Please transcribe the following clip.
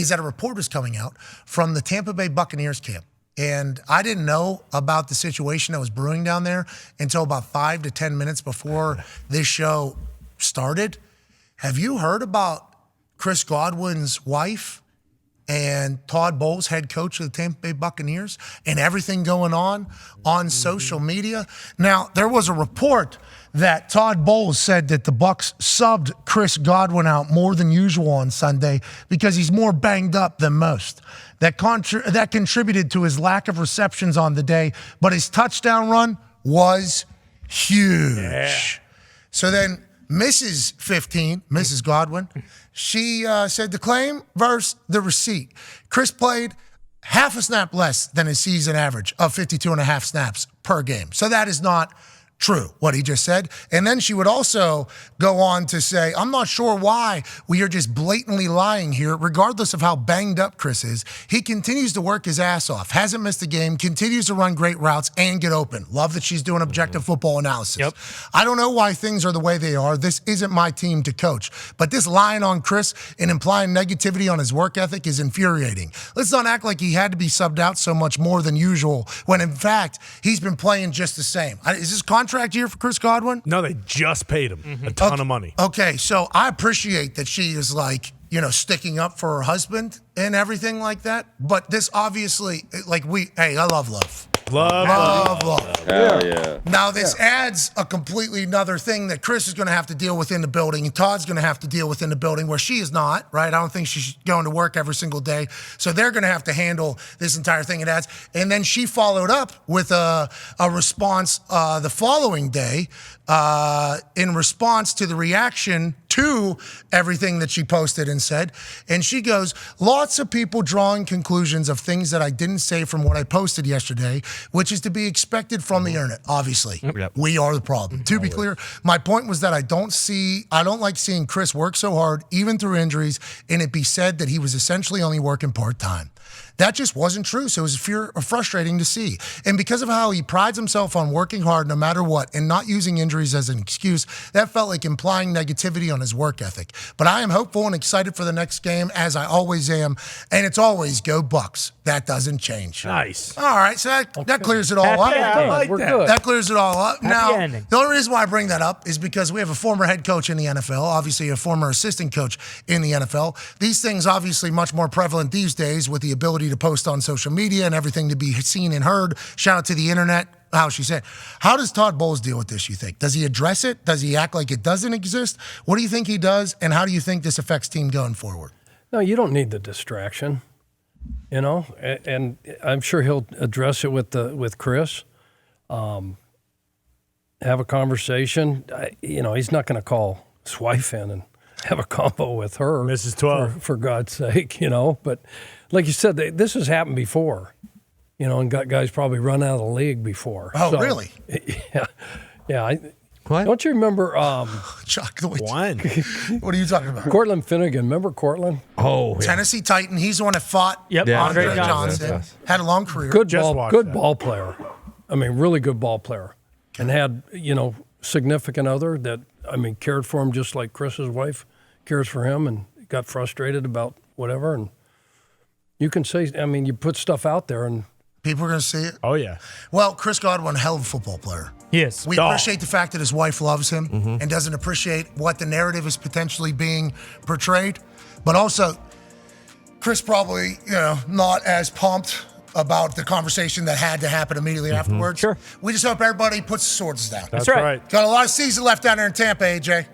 is that a report was coming out from the Tampa Bay Buccaneers camp. And I didn't know about the situation that was brewing down there until about 5 to 10 minutes before this show started. Have you heard about Chris Godwin's wife and Todd Bowles, head coach of the Tampa Bay Buccaneers, and everything going on social media? Now, there was a report that Todd Bowles said that the Bucs subbed Chris Godwin out more than usual on Sunday because he's more banged up than most. That contributed to his lack of receptions on the day, but his touchdown run was huge. Yeah. So then Mrs. 15, Mrs. Godwin, she said the claim versus the receipt. Chris played half a snap less than his season average of 52 and a half snaps per game. So that is not true, what he just said. And then she would also go on to say, I'm not sure why we are just blatantly lying here, regardless of how banged up Chris is. He continues to work his ass off, hasn't missed a game, continues to run great routes and get open. Love that she's doing objective football analysis. Yep. I don't know why things are the way they are. This isn't my team to coach. But this lying on Chris and implying negativity on his work ethic is infuriating. Let's not act like he had to be subbed out so much more than usual, when in fact, he's been playing just the same. Is this contract year for Chris Godwin? No, they just paid him a ton of money. Okay, so I appreciate that she is sticking up for her husband and everything like that. But this obviously, I love love. Love. Hell yeah. Now, this adds a completely another thing that Chris is going to have to deal with in the building, and Todd's going to have to deal with in the building, where she is not, right? I don't think she's going to work every single day. So they're going to have to handle this entire thing it adds. And then she followed up with a response the following day in response to the reaction to everything that she posted and said. And she goes, lots of people drawing conclusions of things that I didn't say from what I posted yesterday, which is to be expected from the internet, obviously. Yep. We are the problem. To be clear, my point was that I don't like seeing Chris work so hard, even through injuries, and it be said that he was essentially only working part-time. That just wasn't true, so it was frustrating to see. And because of how he prides himself on working hard no matter what and not using injuries as an excuse, that felt like implying negativity on his work ethic. But I am hopeful and excited for the next game, as I always am, and it's always go Bucs. That doesn't change. Nice. All right, so that clears it all up. We're good. That clears it all up. Now, ending. the only reason why I bring that up is because we have a former head coach in the NFL, obviously a former assistant coach in the NFL. These things obviously much more prevalent these days with the ability to post on social media and everything to be seen and heard. Shout out to the internet, how she said. How does Todd Bowles deal with this, you think? Does he address it? Does he act like it doesn't exist? What do you think he does, and how do you think this affects team going forward? No, you don't need the distraction, and I'm sure he'll address it with Chris. Have a conversation. He's not going to call his wife in and have a combo with her. Mrs. 12. For God's sake, But like you said, this has happened before, and got guys probably run out of the league before. Oh, so, really? Yeah. What? Don't you remember? Chuck, One. What are you talking about? Cortland Finnegan. Remember Cortland? Oh, yeah. Tennessee Titan. He's the one that fought Andre Johnson. Yes. Had a long career. Good ball player. I mean, really good ball player. And had, significant other that, cared for him just like Chris's wife cares for him, and got frustrated about whatever. And you can say, you put stuff out there and people are going to see it. Oh, yeah. Well, Chris Godwin, hell of a football player. Yes. We appreciate the fact that his wife loves him and doesn't appreciate what the narrative is potentially being portrayed. But also, Chris probably, not as pumped about the conversation that had to happen immediately afterwards. Sure. We just hope everybody puts the swords down. That's right. Got a lot of season left down there in Tampa, AJ.